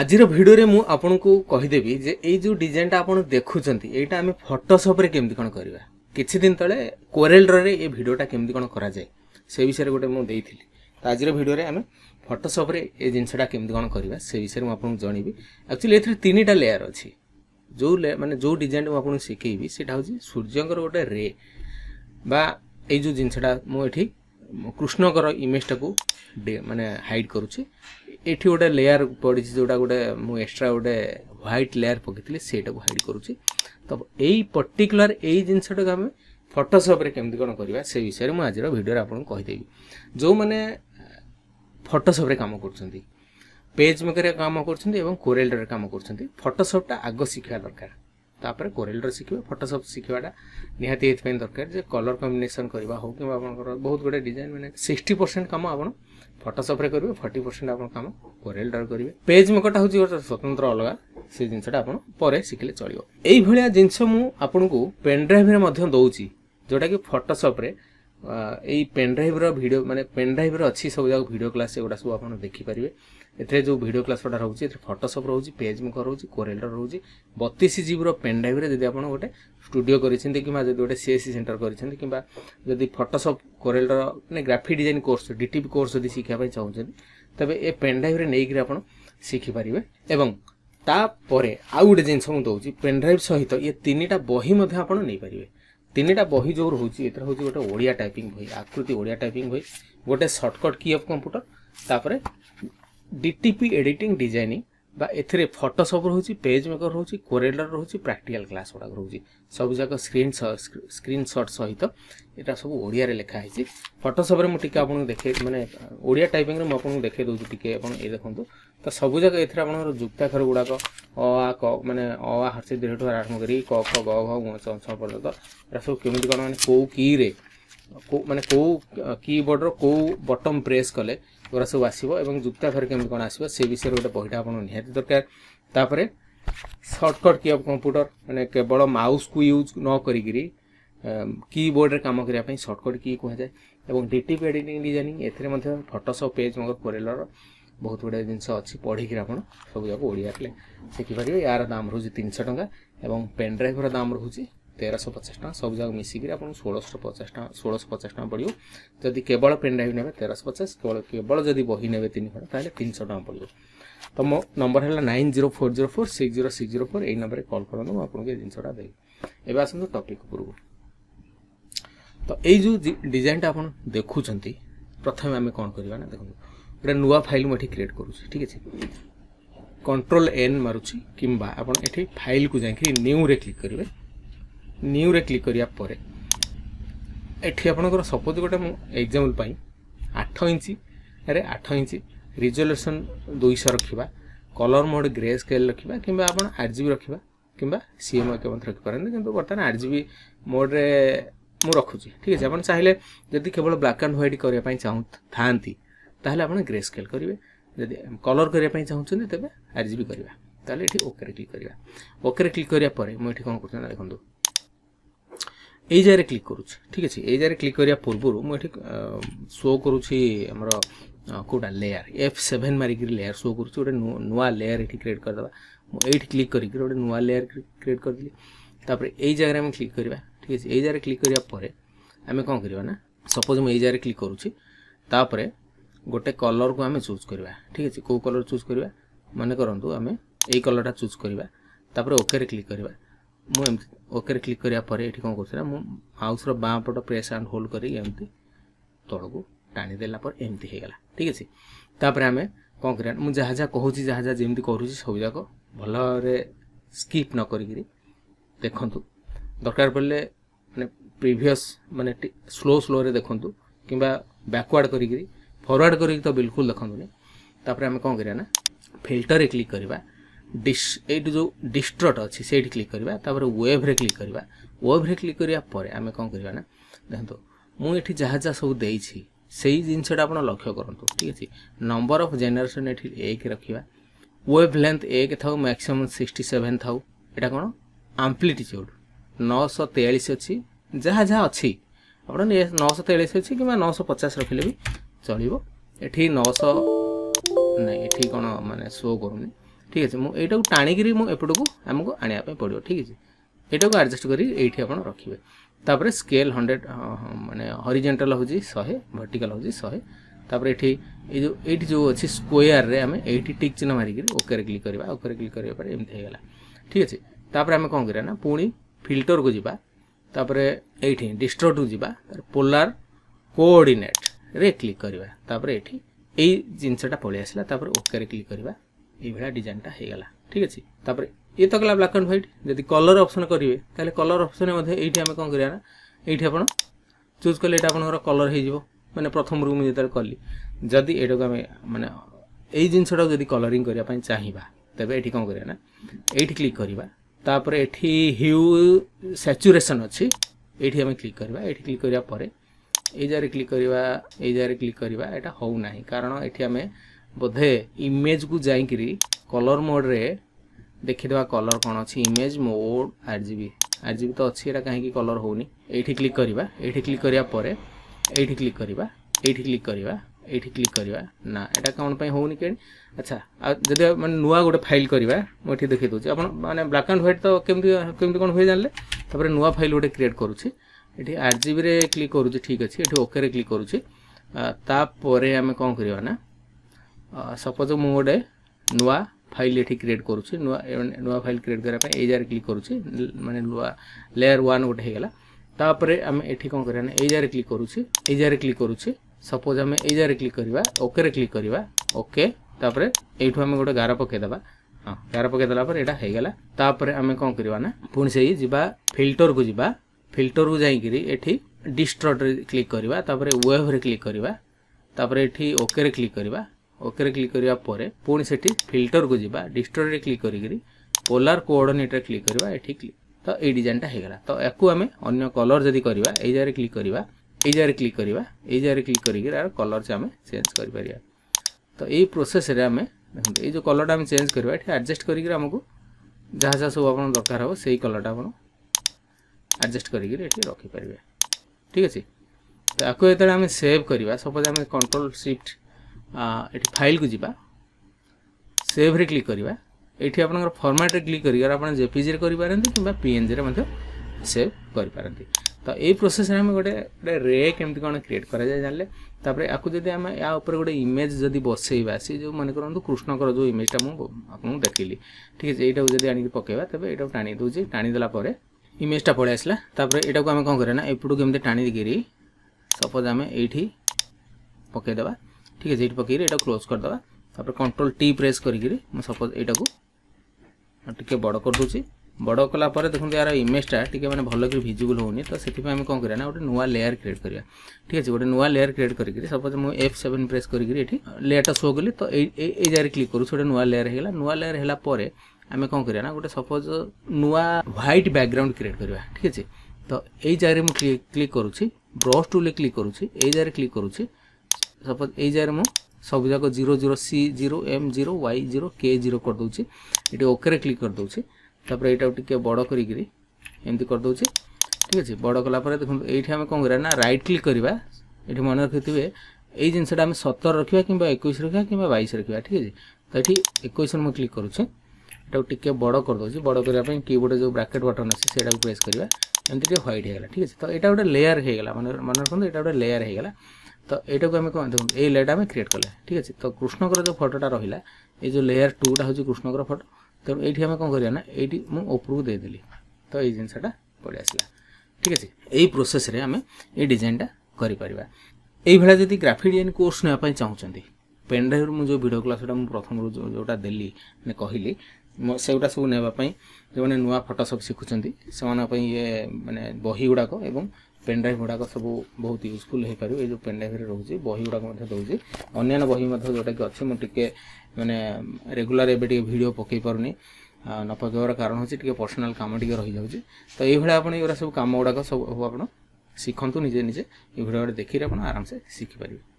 आज भिडियो रे मु आपन को कहीदेवी जे ये जो डिजाइन आप देखुंत यहाँ आम फोटोशॉप रे केमती कौन करवा किछि दिन तले कोरेल ड्रॉ रे ये वीडियोटा केमती कौन करा जाए से विषय गोटे मुझे तो आज भिडियो रे आम फोटोशॉप रे ये जिनसा केमती कौन करवा से विषय मुझे जनइबी। एक्चुअली ए तीन टा लेयर अच्छी जो माने जो डिजाइन मुझे शिखेबी से सूर्यंकर गोटे रे बा ये जो जिनसा मुझे कृष्णकर इमेजटा को माने हाइड करुच्ची एठी गोटे लेयर पड़ी जोटा गोटे मु एक्स्ट्रा गोटे व्हाइट लेयर पकई सेटा को हाइड करुच्ची। तो यही पर्टिकुलर यही जिनसटा आम फोटोशॉप रे केमती कौन करवा से विषय में आज भिडियो आपको कहीदेवी। जो मैंने फोटोशॉप रे काम कर पेज मेकर काम कर कोरेल ड्रॉ काम कर फोटोशॉपटा आग शिखा दरकार तापर कोरेल ड्रॉ शिखे फोटोशॉप शिखाटा निहाती ये दरकार जे कलर कॉम्बिनेशन करवा हो कि बहुत गुड़े डिजाइन मैंने 60% काम आप फोटोशॉप रे करेंगे 40% आप काम कोरेल ड्रॉ करेंगे। पेज मेकरटा हूँ गोटे स्वतंत्र अलग से जिनसा आप शिखिले चलो। यही भाया जिनस मुझे पेनड्राइव दौची जोटा कि फोटोशॉप रे यही पेनड्राइव वीडियो माने पेनड्राइव अच्छी सब जगह वीडियो क्लास एगुड़ा सब आप देखिपारे। एथे जो वीडियो क्लास गुड़ा रोचे फोटोशॉप रोचे पेज मेकर रोचे कोरेल ड्रॉ रोचे 32 GB पेनड्राइव रे जदि आप गोटे स्टूडियो करिसेंती कि गोटे सीएससी सेंटर करिसेंती कि जदि फोटोशॉप कोरेल ड्रॉ माने graphic design course DTP course जदि शिखा चाहते तबे ए पेनड्राइव रे नहीं आप शिखिपारे। एवं तापरे आउ गोटे जिनस मुझे दौची पेनड्राइव सहित ये तीन टा बही आप नहीं पारे। तीन टा बही जो रोचे ये हूँ गोटे ओडिया टाइपिंग बही आकृति ओडिया टाइपिंग बही गोटे सर्टकट की ऑफ कंप्यूटर तापर डीटीपी एडिटिंग डिजाइनिंग बा एथरे फोटोशॉप रोचे पेज मेकर रोचे कोरेल ड्रॉ रोचे प्रैक्टिकल क्लास गुड़ा रोचे सब जाक स्क्रीनशॉट सहित यहाँ सब ओडिया रे लिखा है। फोटोशॉप रे मुझे आपको देखे माने ओडिया टाइपिंग रे मुझे देखे दूसरी टिके ये देखो तो सब जगह ये आप जुक्ताक्षर गुड़ाक अ क माने अ हर्षित दीर्घ आरम्भ कर क ख ग घ च पर्यंत यहाँ सब केमी कौन मैंने कौ की रे माने कौ कीबोर्ड कौ बटन प्रेस कले गुरा सब आसो और जुक्ताक्षर केमी कौन आसो से विषय गोटे बहीटा आप निहाती दरकार। तापर सर्टकट की ऑफ कंप्यूटर माने केवल माउस को यूज न करी कीबोर्ड रे काम करने सर्टकट की कह जाए। और डीटीपी एडिटिंग डिजाइनिंग ए फोटोशॉप पेज मगर कोरेल बहुत गुड़े जिनस अच्छी पढ़ी आप सब जाक ओडिया शिखिपारे। यार दाम रोज 300 टंका और पेनड्राइवर दाम रोचे 1350 टंका सब जगह मिसिक आप 1650 टंका पड़ो। जदि केवल पेनड्राइव ने 1350 केवल जदि बही ने 3 खंड ताले 300 टंका पड़ो। तो मो नंबर है 9040460604 यही नंबर कॉल करूँ आपको ये जिनसा देवी। एवं आसतु टॉपिक पूर्व तो यही जो डिजाइनटा आप देखुं प्रथम आम कौन करवा ना देखो गोटे नुआ फाइल मुझे क्रिएट करुँच ठीक है कंट्रोल N मारुची किंबा आपन एठी फाइल को जाकि न्यू रे क्लिक करेंगे। न्यू रे क्लिक करिया परे एठी आपनकर सपोज गोटे एग्जांपल 8 इंच रे 8 इंच रिजोल्यूशन 200 रखिबा कलर मोड ग्रे स्केल रखिबा किंबा आपन RGB रखिबा किंबा CMYK के मत रखि पारन किंतु बर्तन RGB मोड रे मु रखुची ठीक है। आपन चाहिले जदि केवल ब्लैक एंड व्हाइट करिया पई चाहू थांती ताहले आपन ग्रे स्केल करिवे जदि कलर करिया पई चाहउछन तबे RGB करिवा ताहले एठी ओके रे क्लिक करिवा। ओके रे क्लिक करिया परे मु एठी कोन करछन देखंदु ए जारे क्लिक करूछ ठीक अछि। ए जारे क्लिक करिया पूर्वरु मु एठी शो करूछि हमर कोडा लेयर F7 मारी कि लेयर शो करूछ ओटे नुवा लेयर एठी क्रिएट कर दबा। मु एठी क्लिक करि कि ओटे नुवा लेयर क्रिएट कर दिली तापर ए जारे हम क्लिक करिवा ठीक अछि। ए जारे क्लिक करिया परे हमें कोन करिवा ना सपोज मु ए जारे क्लिक करूछि तापर गोटे कलर को आम चूज करवा ठीक है। कौ कलर चूज करवा मन करंतु आम ए कलरटा चूज करवा तापर ओके रे क्लिक करवा। मु ओके रे क्लिक करिया परे एठी कोन करछरा मु माउस रो बाम पट प्रेस एंड होल्ड करी एमती तळको टाणी देला पर एमती हे गला ठीक है। तापर आम कोन करिया मु जहा जहा कहूची जहा जहा जेमती करूची सब जाक भल रे स्किप न करी देखंतु दरकार पड़ले माने प्रीवियस माने स्लो स्लो रे देखंतु किंबा बैकवर्ड करी फॉरवर्ड करी तो बिल्कुल देखंतु। तापर आम कौन करिया ना फिल्टर रे क्लिक करवा जो डिस्ट्रट अच्छी से क्लिक करवा तापर वेव रे क्लिक करवा। वेव रे क्लिक करिया परे आम कौन करवा ना देखो मुझे जहाँ जहाँ सब देइछि सेही जिनसटा आपण लक्ष्य करंतु ठीक अछि। नंबर ऑफ जनरेशन एठी 1 रखिबा वेव लेंथ 1 थाउ मैक्सिमम 67 थाउ एटा कोन एम्प्लीट्यूड 943 अछि जहाँ जहाँ अच्छी आपण 943 अछि कि 950 रखिले भी चलिबो। एठी 900 नहीं एठी कोन माने शो करूनी ठीक अच्छे मुझे यहाँ टाणिकी मुझे एपटू आमको आने पड़ो ठीक है यहाँ को एडजस्ट कर रखिए तापर स्केल 100 माने हॉरिजॉन्टल हूँ 100 वर्टिकल हूँ 100 तापर ये जो अच्छी स्क्वायर रे आम ये टिक चिन्ह मारिक ओके क्लिक करवा ओके क्लिक करा एमती होगा ठीक अच्छे तापर आम कौन करा पुणी फिल्टर को जीवा तापर ये डिस्ट्रोट को जीवा पोलार कोऑर्डिनेट रे क्लिक करवा तापर ये जिनसटा पलि आसला तापर ओके क्लिक करवा ये डिजाइनटा होगला ठीक अच्छे तापर ये तो कला ब्लैक एंड व्हाइट जदि कलर ऑप्शन करेंगे ताले कलर ऑप्शन में ये आम कौन करा ये आप चूज कले आप कलर हो मैंने प्रथम रूम जो कली जदि ये आम माने यही जिनसटा जब कलरिंग करने चाहिए तेज ये कौन करा ये क्लिक करवा तापर ये ह्यू सैचुरेशन अच्छी ये आम क्लिक करवा ये क्लिक करापर ये जार क्लिक करवा ये जार क्लिक करवा यहाँ हो ना कारण ये आम बोधे इमेज को जाइकरी कलर मोड रे देखीदे कलर कौन अच्छी इमेज मोड आरजीबी तो अच्छी कहीं कलर होनी ये क्लिक करवा ये क्लिक करापर ये क्लिक करवा ये क्लिक करवा ये क्लिक करवा ना यहाँ कौन पर होनी कहीं अच्छा जब मैंने नुआ गोटे फाइल करवा मुझे देखी दूसरी आप मैंने ब्लैक एंड व्हाइट तो केमती कौन हुए जानले तापर नुआ फाइल गोटे क्रिएट करुच्छी ये आरजीबी रे क्लिक करुच्छी ठीक अच्छे ये ओके क्लिक करुच्छी तापर आम कौन करवा ना सपोज मु गोटे नुआ फाइल ये क्रिएट करुच्छी नुआ फाइल क्रिएट करने ये जार क्लिक करुच्छी माने नुआ लेयर 1 गोटे होगा तापर आम ये कौन करना ये जार क्लिक करुच्छी ये जार क्लिक करुच्छी सपोज आम ये जार क्लिक करवा ओके क्लिक करवा ओके तापर यू आम गोटे गार पकईदेवा हाँ गार पकईदेला यहाँ होगला तापर आम कौन करवा ना पुणी से जीवा फिल्टर को जीवा फिल्टर को जाइए डिस्ट्रोट क्लिक करवा तापर वेव रे क्लिक करवा तापर ये ओके क्लिक करवा ओके क्लिक करवा पर पुणी से फिल्टर को जीवा डिस्ट्रोट रे क्लिक करी पोलार कोऑर्डिनेट रे क्लिक करवा ये क्लिक तो ये डिजाइनटा होगला तो याकू आम अन्य कलर जदि करवा ये जार क्लिक करवा ये जार क्लिक करवा ये जार क्लिक कर कलर से आम चेंज कर तो यही प्रोसेस रे आम देखते ये जो कलरटा आम चेंज करवा ये एडजस्ट करमको जहाँ जहाँ सब आप दरकार हो से कलरटा आप एडजस्ट करके रखिपारे ठीक अच्छे तो आपको ये आम सेव करवा सपोज आम कंट्रोल शिफ्ट ये फाइल को जीवा सेव रे क्लिक करवा ये आप फॉर्मेट रे क्लिक कर आप जेपीजी रे करें कि पीएनजी रे सेव करें तो यही प्रोसेस आम गोटे रे केमती कौन क्रिएट करा जाए जानले तापर आपको जब आम या ऊपर गोटे इमेज जदि बसैबा सी जो मन करूँ कृष्णकर जो इमेजटा मुझे देखिली ठीक है यहाँ जब आनिक पकेबा तेज यहाँ टाणी दूसरी टाणीदेला इमेजटा पलि आसला तापर यहाँ को आम कौन करें एपटू केमती टाणिकी सपोज आम ये पकईदेवा ठीक है ये पकई यहाँ क्लोज करदे तापर कंट्रोल टी प्रेस करी सपोज यहाँ को टे बड़ कर दूसरी बड़ कलापर देखो यार इमेजटा टी मैंने भल कि भिजिबल होनी तो से आम कौन करा गोटे नुआ लेयर क्रिएट करा ठीक है गोटे नुआ लेयर क्रिएट करी सपोज मुझे F7 प्रेस करी लेयरटा शो कली तो ये जार क्लिक करूँ गोटे नुआ लेयर होगा नुआ लेयर है आम कौन करा गोटे सपोज नुआ व्हाइट बैकग्राउंड क्रिएट करवा ठीक अच्छे तो ये जार मुझे क्लिक करुँची ब्रश टूल क्लिक करुँची ये जार क्लिक करुँची सपोज ये जार मु सब जाक 00 C0 M0 Y0 K0 कर दूसरी ये ओके क्लिक कर दूसरी तापर यहाँ टे बड़ करी एमती कर दूसरी ठीक अच्छे बड़ कलापर देखो ये आम कौन करा राइट क्लिक करवा ये मन रखिथे ये जिनसा आम 17 रखा कि 21 रखा कि 22 रखा ठीक है तो ये 21 मुझे क्लिक करुच्छे टे बड़ कर दूसरी बड़ करने कीबोर्ड जो ब्रैकेट बटन अच्छे से प्रेस करवा एमती व्हाइट होगा ठीक है तो यहाँ गोटे लेयर होगा मन रखते यहाँ गोटे लेयर होगा तो यहाँ को आम कौन देखो ये लेयरटा आम क्रिएट कले ठीक अच्छे तो कृष्णकर जो फोटोटा रहा ये जो लेयर 2टा हूँ कृष्णकर फोटो तो ये आम कौन करना ये उपरको देदेली तो ये जिनसा पलि आसला ठीक अच्छे यही प्रोसेस रे आम ये डिजाइनटा करें ये जब ग्राफिक डिजाइन कोर्स नापी चाहूँगी पेनड्राइव मुझे जो वीडियो क्लास प्रथम जोटा देली कहली सेगुटा सब नापी जो मैंने नुआ फोटोशॉप शिखुंट से ये माने बही गुड़ाक एवं पेनड्राइव गुड़ाक सब बहुत यूजफुल हो पार ये जो पेनड्राइव रोचे बही गुड़ाक दूसरी अन्य बही जोटा कि अच्छे मुझे मैंने रेगुलर एवं वीडियो पकई पारुनी न पकड़ कारण हूँ पर्सनाल कम टे रही जाऊँगी तो ये आप सब कम गुड़ाक सब आप शिखु निजे निजे ये वीडियो देखिए आप आराम से शिखिपारे।